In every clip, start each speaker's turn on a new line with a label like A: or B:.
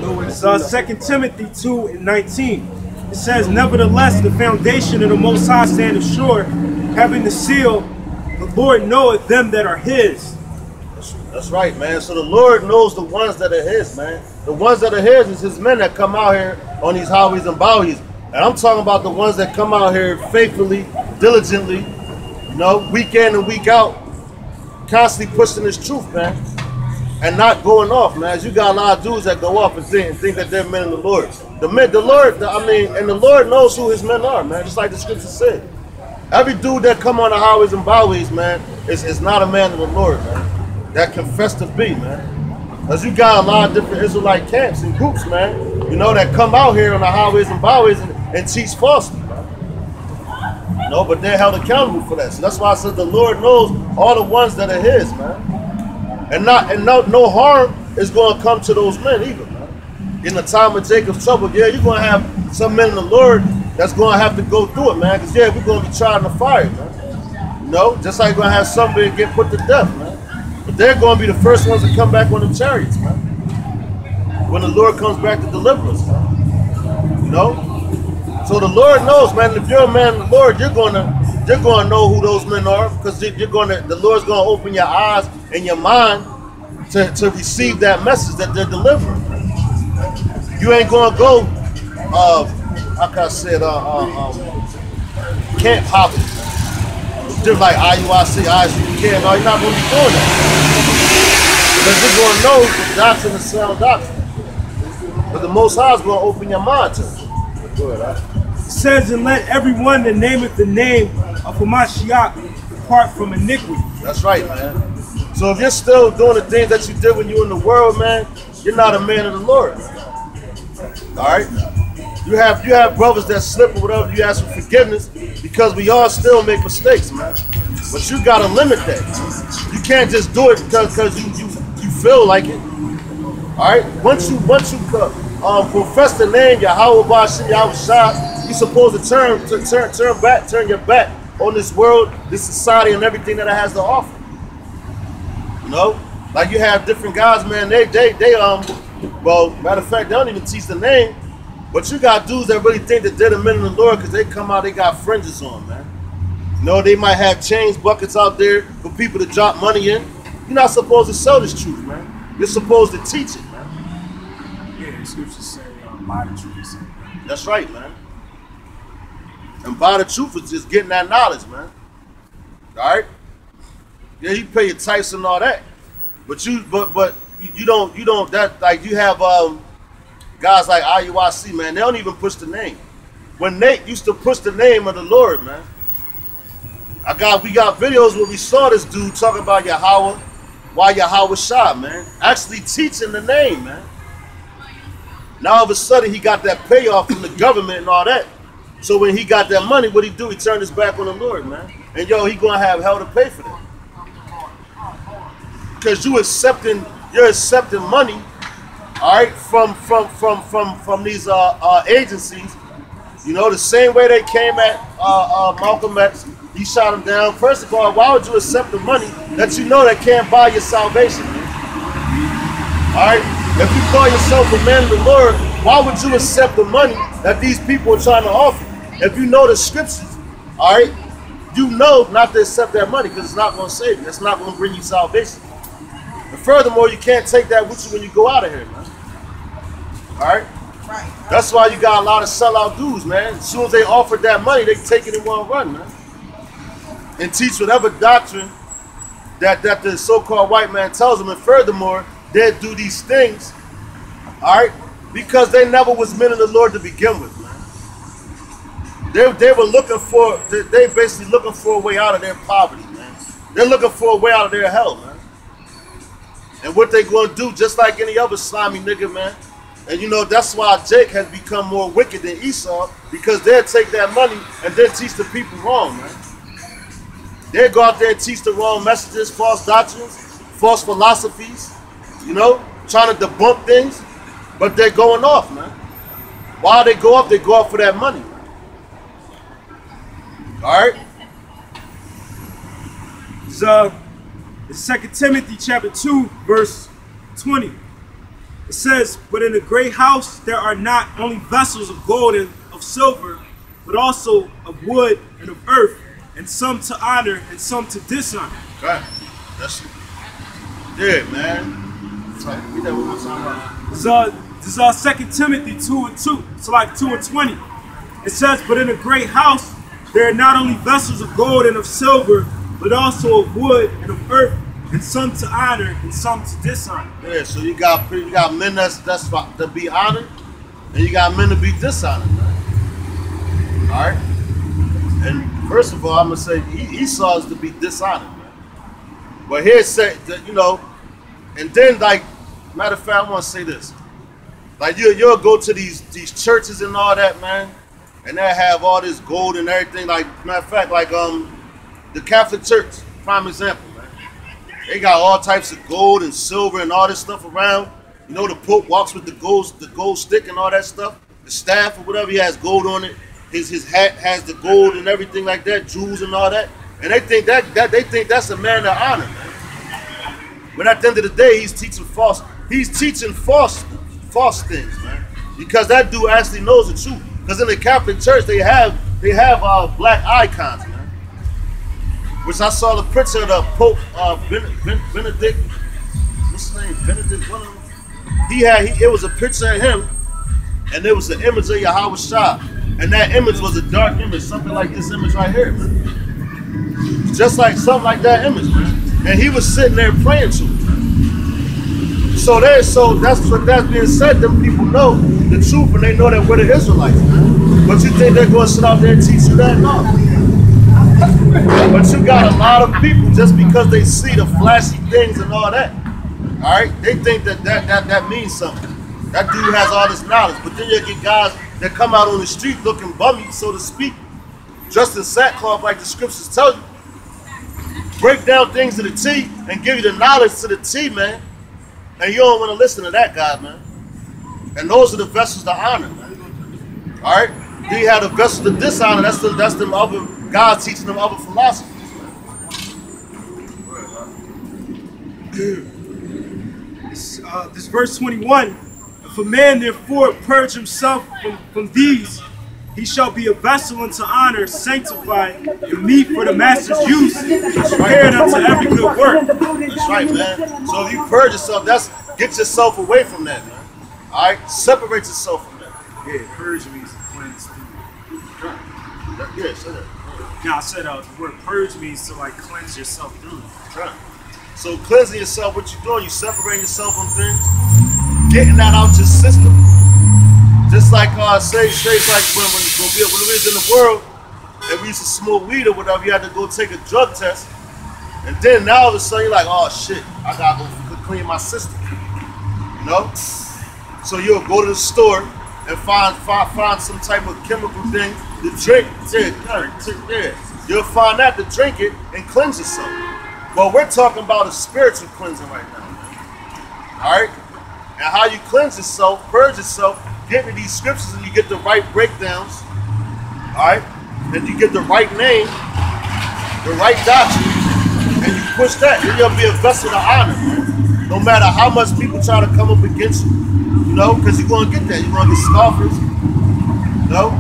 A: It's 2 Timothy 2:19. It says, nevertheless, the foundation of the Most High standeth sure, having the seal, the Lord knoweth them that are his.
B: That's right, man. So the Lord knows the ones that are his, man. The ones that are his is his men that come out here on these highways and byways. And I'm talking about the ones that come out here faithfully, diligently, you know, week in and week out, constantly pushing this truth, man. And not going off, man. As you got a lot of dudes that go off and think that they're men of the Lord. The Lord knows who his men are, man. Just like the scripture said. Every dude that come on the highways and byways, man, is not a man of the Lord, man. That confess to be, man. As you got a lot of different Israelite camps and groups, man, you know, that come out here on the highways and byways and teach falsely, man. You know, but they're held accountable for that. So that's why I said the Lord knows all the ones that are his, man. And no harm is going to come to those men either, man. In the time of Jacob's trouble, yeah, you're going to have some men in the Lord that's going to have to go through it, man. Because, yeah, we're going to be tried in the fire, man. You know, just like you're going to have somebody get put to death, man. But they're going to be the first ones to come back on the chariots, man. When the Lord comes back to deliver us, man. You know? So the Lord knows, man, if you're a man of the Lord, you're going to know who those men are, because the Lord's going to open your eyes and your mind to receive that message that they're delivering. You ain't going to go, how can I say it, camp hopping. Just like IUIC, ISUPK, no, you're not going to be doing that. Because you're going to know the doctrine is sound doctrine. But the Most High is going to open your mind to it. Go ahead,
A: It says, and let everyone that nameth the name of Hamashiach depart from iniquity.
B: That's right, man. So if you're still doing the things that you did when you were in the world, man, you're not a man of the Lord. All right? You have brothers that slip or whatever, you ask for forgiveness, because we all still make mistakes, man. But you gotta limit that. You can't just do it because you feel like it. All right? Once you profess the name Yahweh Bashim Yahushua, you're supposed to turn your back on this world, this society, and everything that it has to offer. You know, like you have different guys, man. Well, matter of fact, they don't even teach the name. But you got dudes that really think that they're the men of the Lord because they come out, they got fringes on, man. You know, they might have change buckets out there for people to drop money in. You're not supposed to sell this truth, man. You're supposed to teach it, man.
A: Yeah, the scriptures say, buy the truth.
B: That's right, man. And buy the truth is just getting that knowledge, man. All right? Yeah, you pay your tithes and all that. But you don't that, like, you have guys like IUIC, man, they don't even push the name. When Nate used to push the name of the Lord, man, we got videos where we saw this dude talking about Yahweh, why Yahweh Shah, man, actually teaching the name, man. Now all of a sudden he got that payoff from the government and all that. So when he got that money, what he do? He turned his back on the Lord, man. And yo, he gonna have hell to pay for that. Because you're accepting money, all right, from these agencies. You know, the same way they came at Malcolm X, he shot him down. First of all, why would you accept the money that you know that can't buy your salvation? All right, if you call yourself a man of the Lord, why would you accept the money that these people are trying to offer? If you know the scriptures, all right, you know not to accept that money because it's not going to save you. It's not going to bring you salvation. And furthermore, you can't take that with you when you go out of here, man. All right? Right. That's why you got a lot of sellout dudes, man. As soon as they offered that money, they take it and want to run, man. And teach whatever doctrine that the so-called white man tells them. And furthermore, they do these things, all right, because they never was men of the Lord to begin with, man. They were looking for, they basically looking for a way out of their poverty, man. They're looking for a way out of their hell, man. And what they going to do, just like any other slimy nigga, man. And you know, that's why Jake has become more wicked than Esau, because they'll take that money and they'll teach the people wrong, man. They'll go out there and teach the wrong messages, false doctrines, false philosophies, you know, trying to debunk things, but they're going off, man. Why they go up for that money, man. All right?
A: It's 2 Timothy chapter 2, verse 20. It says, but in a great house there are not only vessels of gold and of silver, but also of wood and of earth, and some to honor and some to dishonor.
B: Right. That's yeah, man. Sorry, read that one more time.
A: This is 2 Timothy 2:2. It's like 2:20. It says, but in a great house there are not only vessels of gold and of silver, but also of wood and of earth, and some to honor and some to dishonor.
B: Yeah, so you got men that's to be honored, and you got men to be dishonored, man. All right. And first of all, I'm gonna say Esau is to be dishonored, man. But here it said that, you know, and then like, matter of fact, I want to say this. Like you'll go to these churches and all that, man, and they have all this gold and everything. Like matter of fact, like the Catholic Church, prime example, man. They got all types of gold and silver and all this stuff around. You know, the Pope walks with the gold stick and all that stuff. The staff or whatever, he has gold on it. His hat has the gold and everything like that, jewels and all that. And they think that's a man of honor, man. But at the end of the day, he's teaching false things, man. Because that dude actually knows the truth. Because in the Catholic Church, they have black icons, man. Which I saw the picture of the Pope Benedict. What's his name? Benedict. One of them. It was a picture of him, and there was an image of Yahweh Shah, and that image was a dark image, something like this image right here, man. Just like something like that image, man. And he was sitting there praying to it. So that's being said, them people know the truth and they know that we're the Israelites, man. But you think they're going to sit out there and teach you that? No. But you got a lot of people, just because they see the flashy things and all that, all right, they think that means something. That dude has all this knowledge. But then you get guys that come out on the street looking bummy, so to speak, dressed in sackcloth like the scriptures tell you. Break down things to the T and give you the knowledge to the T, man. And you don't want to listen to that guy, man. And those are the vessels to honor, man. All right? Then you have the vessels to dishonor. That's them other God teaching them other philosophies,
A: man. This verse 21. If a man therefore purge himself from these, he shall be a vessel unto honor, sanctified, and meet for the master's use, prepared unto every good work.
B: That's right, man. So if you purge yourself, get yourself away from that, man. All right? Separate yourself from that.
A: Yeah, purge means to cleanse too.
B: Yeah, say that.
A: No, I said the word purge means to like cleanse yourself through.
B: Right. So cleansing yourself, what you doing? You separating yourself from things, getting that out your system. Just like say like when we was in the world and we used to smoke weed or whatever, you had to go take a drug test, and then now all of a sudden you're like, oh shit, I gotta go clean my system. You know? So you'll go to the store and find some type of chemical thing to drink. Yeah. You'll find that to drink it and cleanse yourself. But we're talking about a spiritual cleansing right now. All right? And how you cleanse yourself, purge yourself, get into these scriptures and you get the right breakdowns, all right? And you get the right name, the right doctrine, and you push that. Then you'll be a vessel to honor, man. No matter how much people try to come up against you, you know, because you're going to get that. You're going to get scoffers, you know?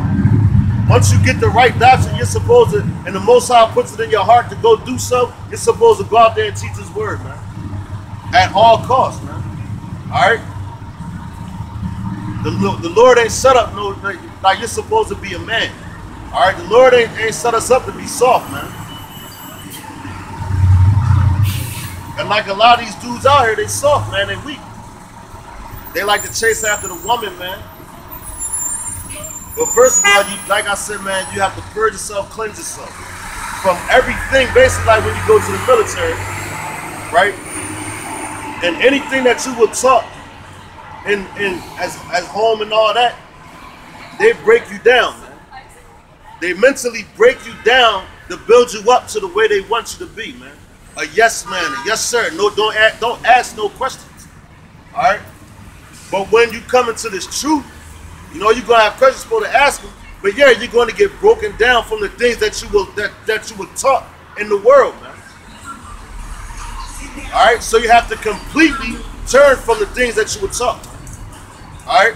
B: Once you get the right doctrine, you're supposed to, and the Most High puts it in your heart to go do so, you're supposed to go out there and teach His word, man. At all costs, man. All right? The Lord ain't set up like you're supposed to be a man. All right? The Lord ain't set us up to be soft, man. And like a lot of these dudes out here, they soft, man. They weak. They like to chase after the woman, man. But first of all, like I said, man, you have to purge yourself, cleanse yourself from everything. Basically, like when you go to the military, right? And anything that you were taught as home and all that, they break you down, man. They mentally break you down to build you up to the way they want you to be, man. A yes man, a yes sir. No, don't ask no questions. All right. But when you come into this truth, you know you're gonna have questions for to ask them. But yeah, you're going to get broken down from the things that you were taught in the world, man. All right. So you have to completely turn from the things that you were taught. All right.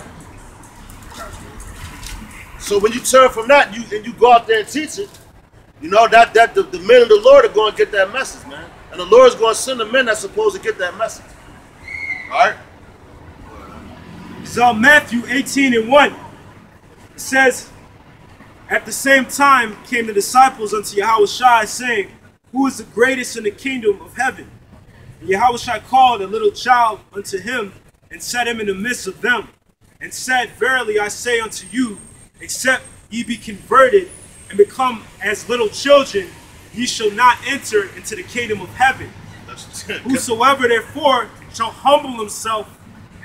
B: So when you turn from that, and you go out there and teach it, you know that the men of the Lord are going to get that message, man. And the Lord is going to send the men that's supposed to get that message. All right.
A: So Matthew 18:1, it says, at the same time came the disciples unto Yahushua, saying, who is the greatest in the kingdom of heaven? And Yahushua called a little child unto him, and set him in the midst of them, and said, verily I say unto you, except ye be converted and become as little children, ye shall not enter into the kingdom of heaven. Whosoever therefore shall humble himself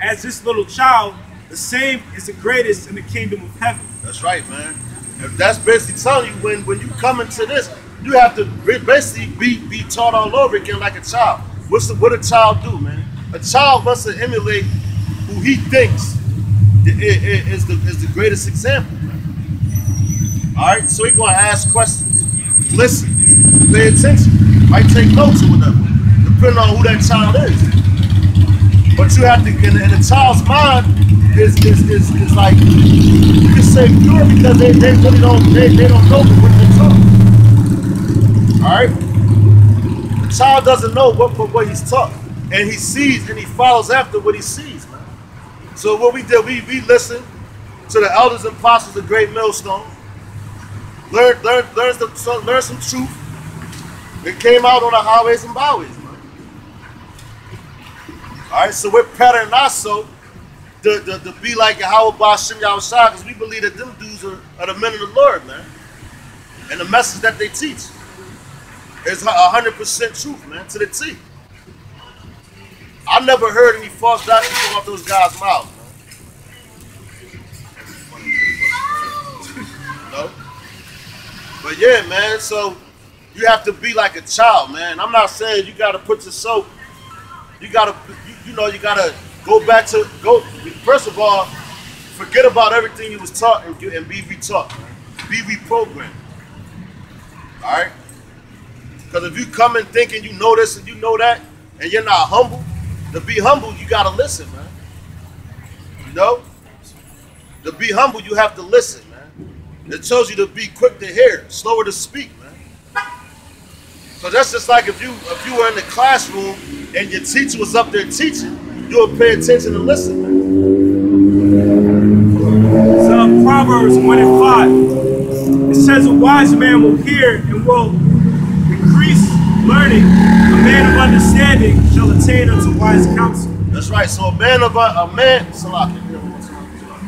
A: as this little child, the same is the greatest in the kingdom of heaven.
B: That's right, man. And that's basically telling you when you come into this, you have to basically be taught all over again like a child. What a child do, man? A child wants to emulate who he thinks is the greatest example. All right, so he's going to ask questions, listen, pay attention, might take notes or whatever, depending on who that child is. But you have to, in a child's mind, is like, you can say pure because they really don't know what they're taught. All right, the child doesn't know what he's taught, and he sees and he follows after what he sees, man. So what we did, we listened to the elders and apostles of Great Millstone. Learn some truth. It came out on the highways and byways, man. All right, so we're patterning ourselves to be like Yahweh Ba'Shem Yahushua, because we believe that them dudes are the men of the Lord, man. And the message that they teach is 100% truth, man, to the T. I never heard any false doctrine come out those guys' mouths, man. No? But yeah, man, so you have to be like a child, man. I'm not saying you got to put yourself, you got to go back to, first of all, forget about everything you was taught and be retaught, man. Be reprogrammed. All right? Because if you come in thinking you know this and you know that, and you're not humble, to be humble, you got to listen, man. You know? To be humble, you have to listen, man. It tells you to be quick to hear, slower to speak, man. So that's just like if you were in the classroom and your teacher was up there teaching, you would pay attention and listen, man.
A: So Proverbs 1:5, it says a wise man will hear and will increase learning. A man of understanding shall attain unto wise counsel.
B: That's right. So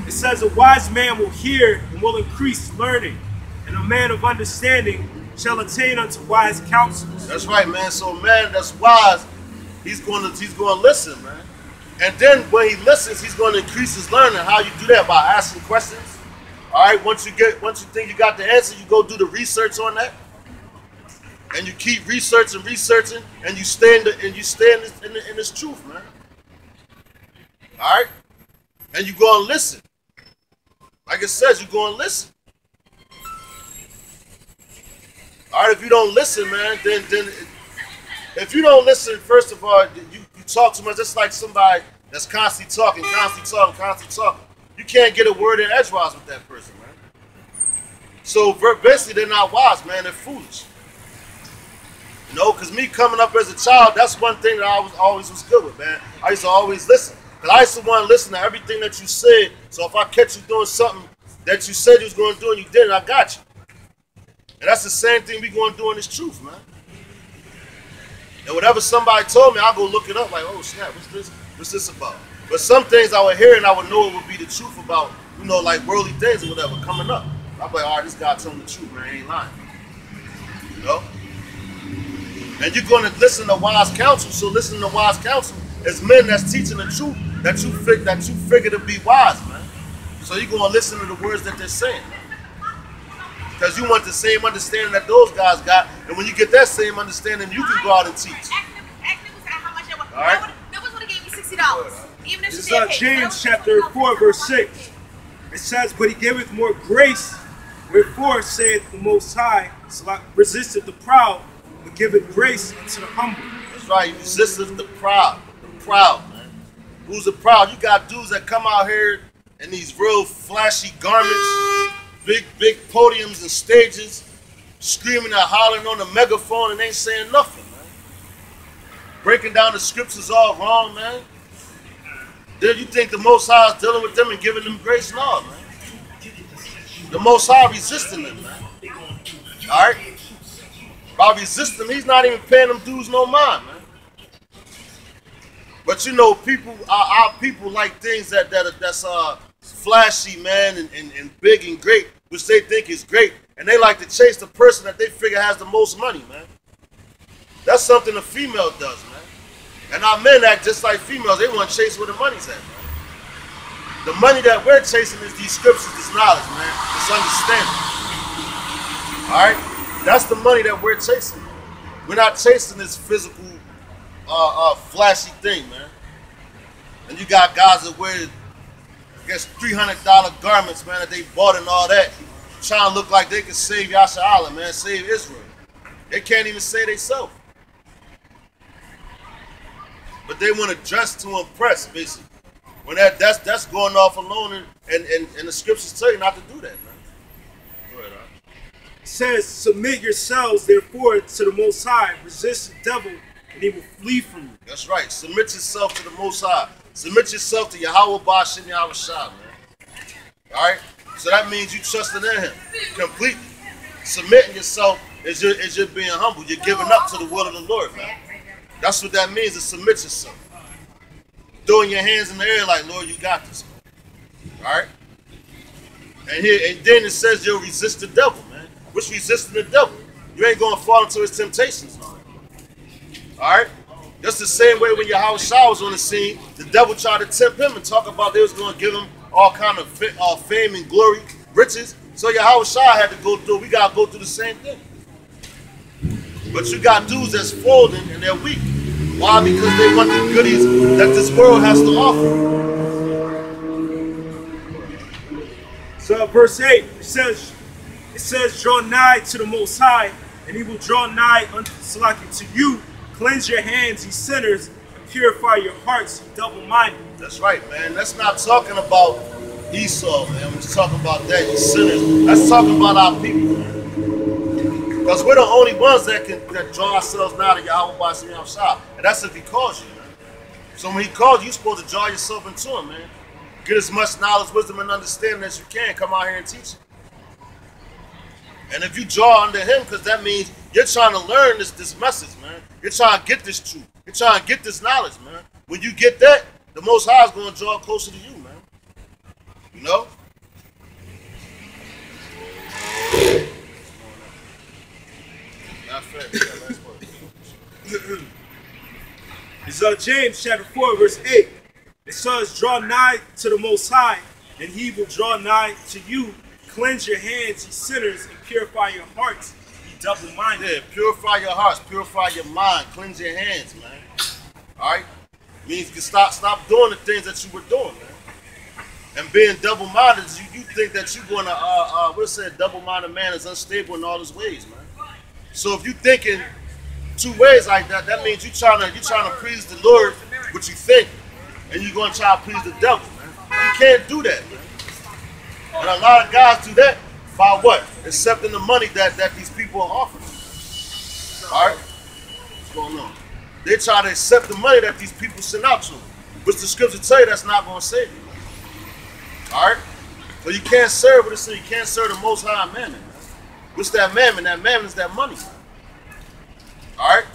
A: it says a wise man will hear and will increase learning, and a man of understanding shall attain unto wise counsel.
B: That's right, man. So a man that's wise, he's going to listen, man. And then when he listens, he's going to increase his learning. How you do that? By asking questions. All right. Once you think you got the answer, you go do the research on that, and you keep researching, and you stay in this truth, man. All right. And you go and listen. Like it says, you go and listen. All right, if you don't listen, man, then if you don't listen, first of all, you talk too much. Just like somebody that's constantly talking. You can't get a word in edgewise with that person, man. So basically, they're not wise, man. They're foolish. You know, because me coming up as a child, that's one thing that I always was good with, man. I used to always listen. Because I used to want to listen to everything that you said. So if I catch you doing something that you said you was going to do and you didn't, I got you. And that's the same thing we going to do in this truth, man. And whatever somebody told me, I'll go look it up like, oh, snap, what's this about? But some things I would hear and I would know it would be the truth about, you know, like worldly things or whatever coming up. I'm like, all right, this guy telling the truth, man, he ain't lying. You know? And you're going to listen to wise counsel. So listening to wise counsel is men that's teaching the truth that you figure to be wise, man. So you're going to listen to the words that they're saying. Because you want the same understanding that those guys got. And when you get that same understanding, you can go out and teach. All right?
C: That was what gave you $60. Even if
A: it's James chapter 4, verse 6. It says, but he giveth more grace. Wherefore saith the Most High, resisteth the proud, but giveth grace unto the humble.
B: That's right. Resisteth the proud. The proud, man. Who's the proud? You got dudes that come out here in these real flashy garments, big podiums and stages, screaming and hollering on the megaphone and ain't saying nothing, man. Breaking down the scriptures all wrong, man. Then you think the Most High is dealing with them and giving them grace? No, man. The Most High resisting them, man. All right? By resisting, he's not even paying them dues no mind, man. But you know, people, our people like things that's flashy, man, and big and great, which they think is great, and they like to chase the person that they figure has the most money, man. That's something a female does, man. And our men act just like females. They want to chase where the money's at, man. The money that we're chasing is these scriptures, this knowledge, man. This understanding. All right? That's the money that we're chasing. We're not chasing this physical, flashy thing, man. And you got guys that wear, I guess, $300 garments, man, that they bought and all that, trying to look like they can save Yasha Allah, man, save Israel. They can't even say they self. But they want to dress to impress, basically. When that's going off alone, and the scriptures tell you not to do that, man. Go ahead,
A: It says, submit yourselves, therefore, to the Most High. Resist the devil, and he will flee from you.
B: That's right. Submit yourself to the Most High. Submit yourself to Yahweh Ba'ashem Yahweh Shah, man. All right? So that means you trusting in him completely. Submitting yourself is you're being humble. You're giving up to the will of the Lord, man. That's what that means, to submit yourself. Throwing your hands in the air like, Lord, you got this. All right? And then it says you'll resist the devil, man. What's resisting the devil? You ain't going to fall into his temptations. All right? That's the same way when Yahweh Shah was on the scene, the devil tried to tempt him and talk about they was going to give him all kind of fame and glory, riches. So Yahweh Shah had to go through, we got to go through the same thing. But you got dudes that's folding and they're weak. Why? Because they want the goodies that this world has to offer.
A: So verse 8, it says, draw nigh to the Most High, and he will draw nigh unto to you. Cleanse your hands, ye sinners, and purify your hearts, ye double-minded.
B: That's right, man. That's not talking about Esau, man. We're just talking about that, you sinners. That's talking about our people, man. Because we're the only ones that draw ourselves now to Yahweh Ba'ashem Yahweh Shah. And that's if he calls you, man. So when he calls you, you're supposed to draw yourself into him, man. Get as much knowledge, wisdom, and understanding as you can. Come out here and teach it. And if you draw under him, because that means you're trying to learn this message, man. You're trying to get this truth. You're trying to get this knowledge, man. When you get that, the Most High is going to draw closer to you, man. You know?
A: It's James chapter 4, verse 8. It says, draw nigh to the Most High, and he will draw nigh to you. Cleanse your hands, ye sinners, and purify your hearts, ye double-minded.
B: Yeah, purify your hearts, purify your mind, cleanse your hands, man. All right? Means you can stop doing the things that you were doing, man. And being double-minded, you think that you're going to, we'll say a double-minded man is unstable in all his ways, man. So if you're thinking two ways like that, that means you're trying to please the Lord, what you think, and you're going to try to please the devil, man. You can't do that, man. And a lot of guys do that by what? Accepting the money that these people are offering. All right? What's going on? They try to accept the money that these people send out to them, which the scripture tell you that's not going to save you. All right? So you can't serve what it says. You can't serve the Most High mammon. What's that mammon? That mammon is that money. All right?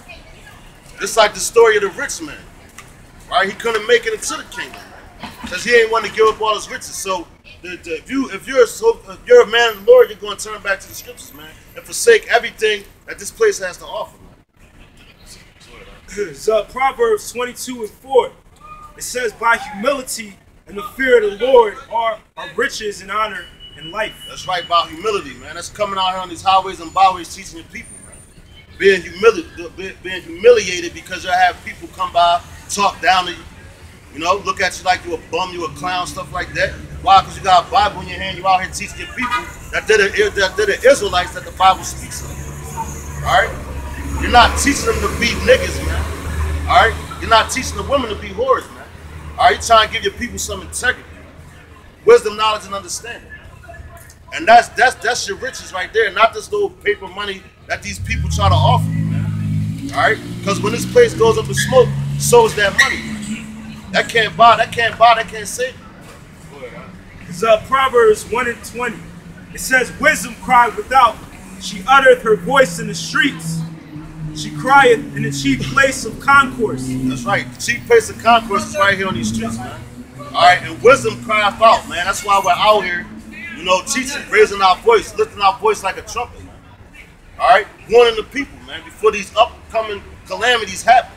B: It's like the story of the rich man. Right? He couldn't make it into the kingdom because he ain't want to give up all his riches. So if you're a man of the Lord, you're going to turn back to the scriptures, man, and forsake everything that this place has to offer, man.
A: So Proverbs 22 and 4. It says, by humility and the fear of the Lord are riches and honor and life.
B: That's right, about humility, man. That's coming out here on these highways and byways teaching your people, man. Being humiliated because you'll have people come by, talk down to you, you know, look at you like you a bum, you a clown, stuff like that. Why? Because you got a Bible in your hand, you out here teaching your people that they're the Israelites that the Bible speaks of. All right? You're not teaching them to be niggas, man. All right? You're not teaching the women to be whores, man. All right? You're trying to give your people some integrity. Wisdom, knowledge, and understanding. And that's your riches right there, not this little paper money that these people try to offer you, man. All right? Because when this place goes up in smoke, so is that money. That can't buy, that can't save you.
A: It's Proverbs 1:20. It says, wisdom cried without. She uttereth her voice in the streets. She crieth in the chief place of concourse.
B: That's right. The chief place of concourse is right here on these streets, man. All right, and wisdom crieth out, man. That's why we're out here, you know, teaching, raising our voice, lifting our voice like a trumpet, man. All right, warning the people, man, before these upcoming calamities happen.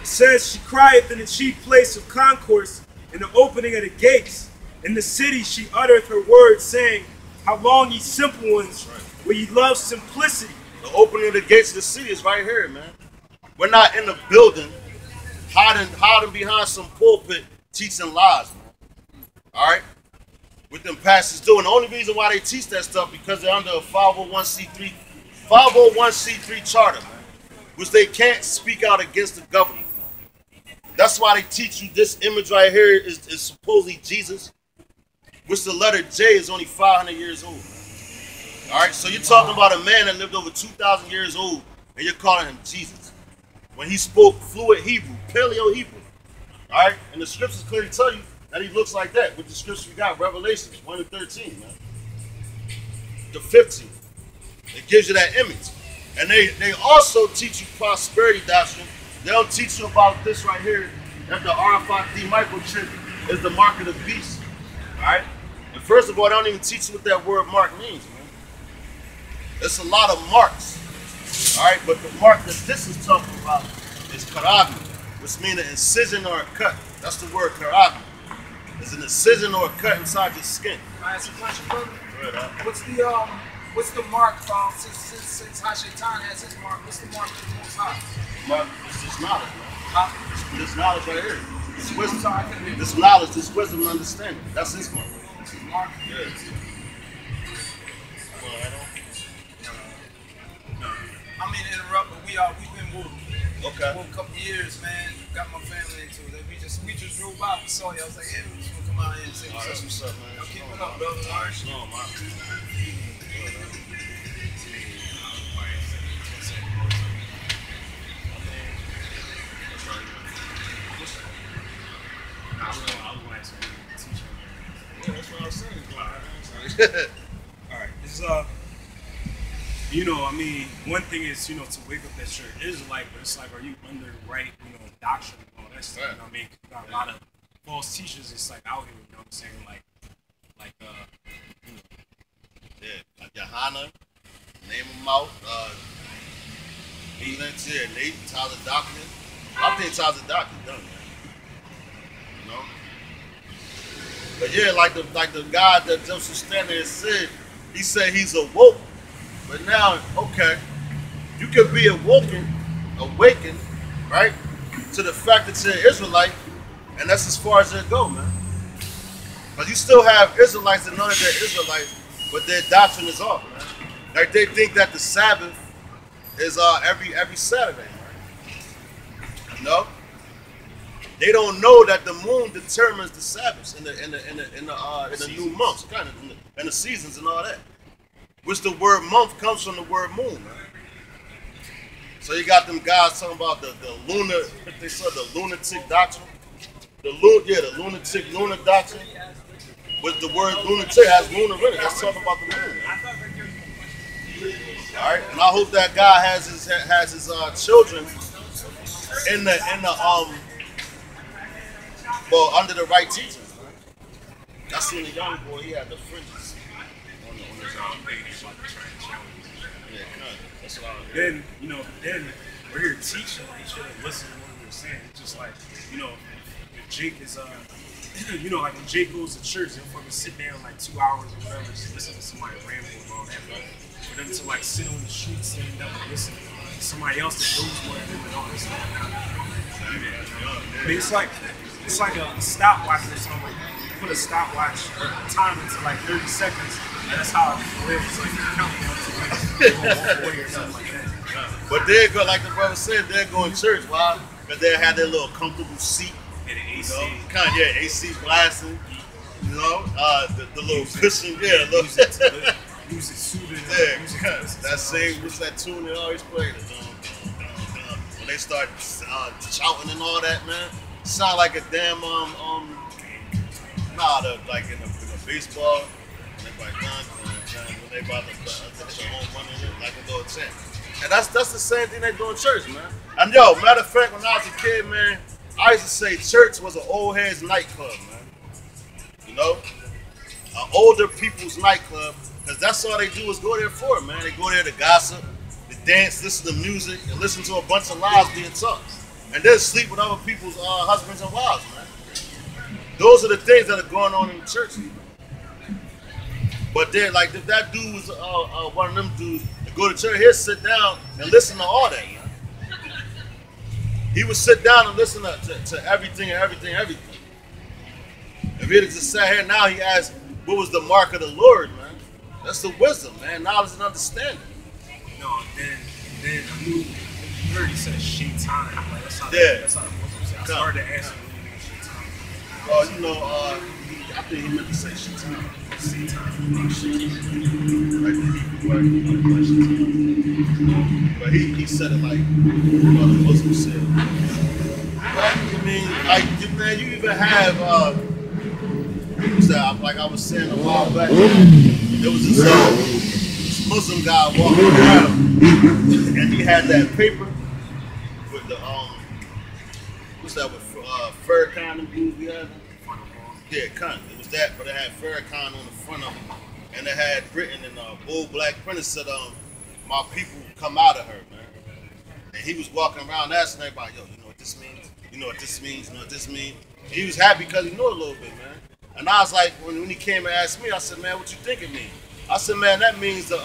A: It says, she crieth in the chief place of concourse, in the opening of the gates. In the city she uttereth her words, saying, how long, ye simple ones, will ye love simplicity?
B: The opening of the gates of the city is right here, man. We're not in the building, hiding behind some pulpit, teaching lies, man. All right? What them pastors do. And the only reason why they teach that stuff because they're under a 501c3 charter, man, which they can't speak out against the government. That's why they teach you this image right here is supposedly Jesus, which the letter J is only 500 years old. All right, so you're talking about a man that lived over 2,000 years old, and you're calling him Jesus. When he spoke fluent Hebrew, Paleo Hebrew. All right, and the scriptures clearly tell you that he looks like that. With the scripture we got, Revelation 1:13, man. The 15. It gives you that image. And they also teach you prosperity doctrine. They don't teach you about this right here, that the RFID microchip is the mark of the beast. All right? And first of all, they don't even teach you what that word mark means, man. It's a lot of marks. All right? But the mark that this is talking about is karagma, which means an incision or a cut. That's the word karagma. It's an incision or a cut inside your skin.
D: Can I ask a question, brother?
B: Right,
D: What's the mark from since Hashatan has his mark? What's the mark of the Most High?
B: Mark, it's this knowledge, man.
D: Huh?
B: This knowledge right here. This wisdom.
D: Sorry, I couldn't hear you.
B: This knowledge, this wisdom and understanding. That's his mark.
D: What's his mark?
B: Yeah.
D: I mean to interrupt, but we've been woke.
B: Okay.
D: Woke a couple years, man. Got my family into it. We just drove by. We saw you. I was like, yeah, we just want to come out here and say
B: All right, that's what's up, man.
D: Keep it up, brother.
B: All right, shalom, man. That's what I was saying.
A: All right, this is you know, I mean, one thing is, you know, to wake up that you're Israelite, but it's like, are you under right, you know, doctrine and all that stuff? You know what I mean? You got a lot of false teachers. It's like out here, you know what I'm saying? Like you know.
B: Yeah, like Johanna, name them out. Nate, Tyler Doctor. I think Tyler Doctor done, man. You know? But yeah, like the guy that Joseph Stanley said, he said he's awoke. But now, okay, you could be awakened, right, to the fact that you're an Israelite, and that's as far as it go, man. But you still have Israelites that know that they're Israelites, but their doctrine is off, man. Like they think that the Sabbath is every Saturday, right? No, they don't know that the moon determines the Sabbaths in the new months, kind of, in the seasons and all that. Which the word month comes from the word moon, man. So you got them guys talking about the lunar, they said the lunatic doctrine. The lunar doctrine. With the word lunatic has lunar in it. That's talking about the moon, man. Alright, and I hope that guy has his children in the under the right teachings, man. I seen a young boy, he had the fringes on his page.
A: Then, you know, we're here teaching. They shouldn't listen to what we're saying. It's just like, you know, if Jake is, you know, like when Jake goes to church, they'll fucking sit down like 2 hours or whatever, just listen to somebody ramble and all that. But for them to like sit on the street, stand up and listen to somebody else that knows more than them and all this stuff. I mean, it's like a stopwatch or something. You put a stopwatch or a time into like 30 seconds, and that's how it lives. It's like counting up to like or something like that.
B: But they'll go, like the brother said, they'll go in church. Why? Because they'll have their little comfortable seat.
A: AC.
B: You know, kind of, yeah, AC blasting. You know, the little cushion, yeah,
A: Music soothing.
B: yeah, that same, what's that tune they always play? When they start shouting and all that, man, sound like a damn like in a baseball, when they like when they about to hit a home run in it, like a little chant. And that's the same thing they do in church, man. And yo, matter of fact, when I was a kid, man, I used to say church was an old heads nightclub, man. You know, an older people's nightclub, because that's all they do is go there for, man. They go there to gossip, to dance, listen to music, and listen to a bunch of lies being taught, and then sleep with other people's husbands and wives, man. Those are the things that are going on in the church. But then, like, if that dude was one of them dudes to go to church, he'd sit down and listen to all that, man. He would sit down and listen to everything and everything. If he had just sat here now, he asked, what was the mark of the Lord, man? That's the wisdom, man. Knowledge and understanding.
A: No, then I knew, you heard he said shaitan. Like, that's how the Muslims say. I started to ask him what he means shaitan.
B: Well, you know, I think he meant to say shaitan. But he said it like the Muslims said. I mean, like, man, you even have like I was saying a while back, there was this Muslim guy walking around, and he had that paper with the what's that with Farrakhan and blues we had? Yeah, cunt. It was that, but it had Farrakhan on the front of it, and it had written in bold black print, it said, "My people come out of her, man." And he was walking around asking everybody, "Yo, you know what this means? You know what this means? You know what this means?" He was happy because he knew a little bit, man. And I was like, when he came and asked me, I said, "Man, what you think it means?" I said, "Man, that means to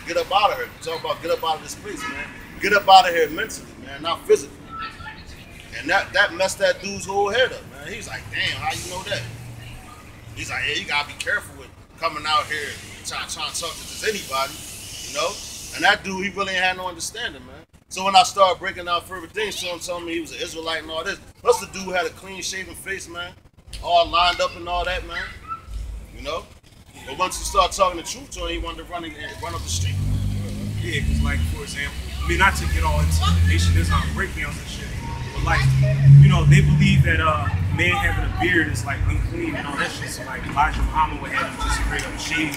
B: get up out of her. Talk about get up out of this place, man. Get up out of here mentally, man, not physically." And that messed that dude's whole head up, man. He's like, "Damn, how you know that?" He's like, "Yeah, you gotta be careful with coming out here trying to talk to just anybody, you know?" And that dude, he really ain't had no understanding, man. So when I started breaking down further things to him, telling me he was an Israelite and all this, plus the dude had a clean shaven face, man, all lined up and all that, man. You know? But once you start talking the truth to him, he wanted to run up the street.
A: Yeah, because, like, for example, I mean, not to get all into the Nation Islam breakdowns and shit, but, like, you know, they believe that man having a beard is, like, unclean and all that shit. So, like, Elijah Muhammad would have him just straight up shave,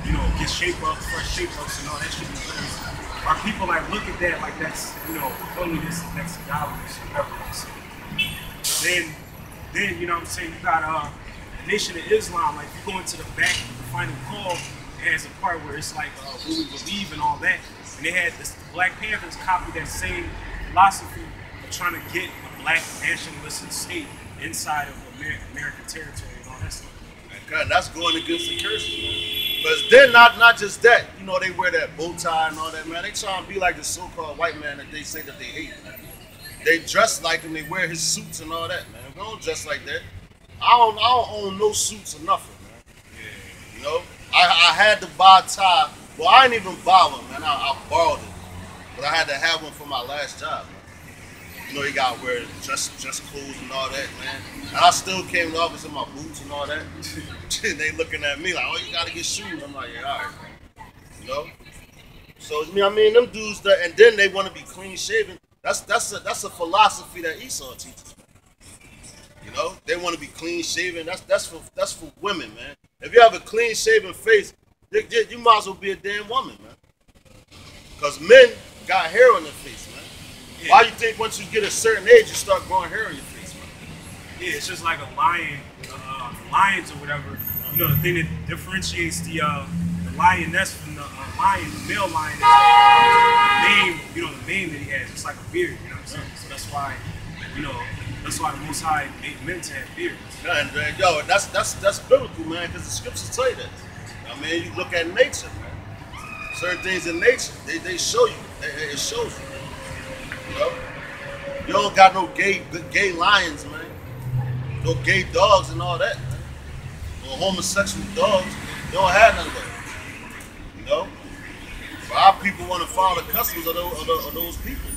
A: you know, get shape-ups, fresh shape-ups and all that shit. Because our people, like, look at that like that's, you know, holiness next to godliness or whatever. Then, you know what I'm saying, you got Nation of Islam, like, you go into the back of the final call, it has a part where it's like what we believe and all that. And they had this, the Black Panthers copy that same philosophy of trying to get a black nationalist state inside of American territory and all that stuff.
B: God, that's going against the curses, man. But then not just that, you know, they wear that bow tie and all that, man. They try to be like the so-called white man that they say that they hate, man. They dress like him, they wear his suits and all that, man. We don't dress like that. I don't own no suits or nothing, man. Yeah. You know? I had to buy a tie. Well, I didn't even buy one, man. I borrowed it. But I had to have one for my last job, man. You know, you gotta wear dress clothes and all that, man. And I still came to the office in my boots and all that. They looking at me like, "Oh, you gotta get shoes." I'm like, "Yeah, all right, man." You know? So, I mean, them dudes that, and then they want to be clean shaven. That's a philosophy that Esau teaches. You know, they want to be clean shaven. That's for women, man. If you have a clean shaven face, you might as well be a damn woman, man. Because men got hair on their face, man. Yeah. Why you think once you get a certain age you start growing hair on your face, man?
A: Yeah, it's just like a lion, lions or whatever. You know, the thing that differentiates the lioness from the lion, the male lion, is the name. You know, the name that he has. It's like a beard. You know what I'm saying? So that's why, you know, that's why the Most High made men to have beards.
B: Yeah, and yo, that's biblical, man, because the scriptures tell you that. I mean, you look at nature, man. Certain things in nature, they show you. It shows you. You know, you don't got no gay lions, man. No gay dogs and all that, man. No homosexual dogs. You don't have none of that. You know, but our people want to follow the customs of those people.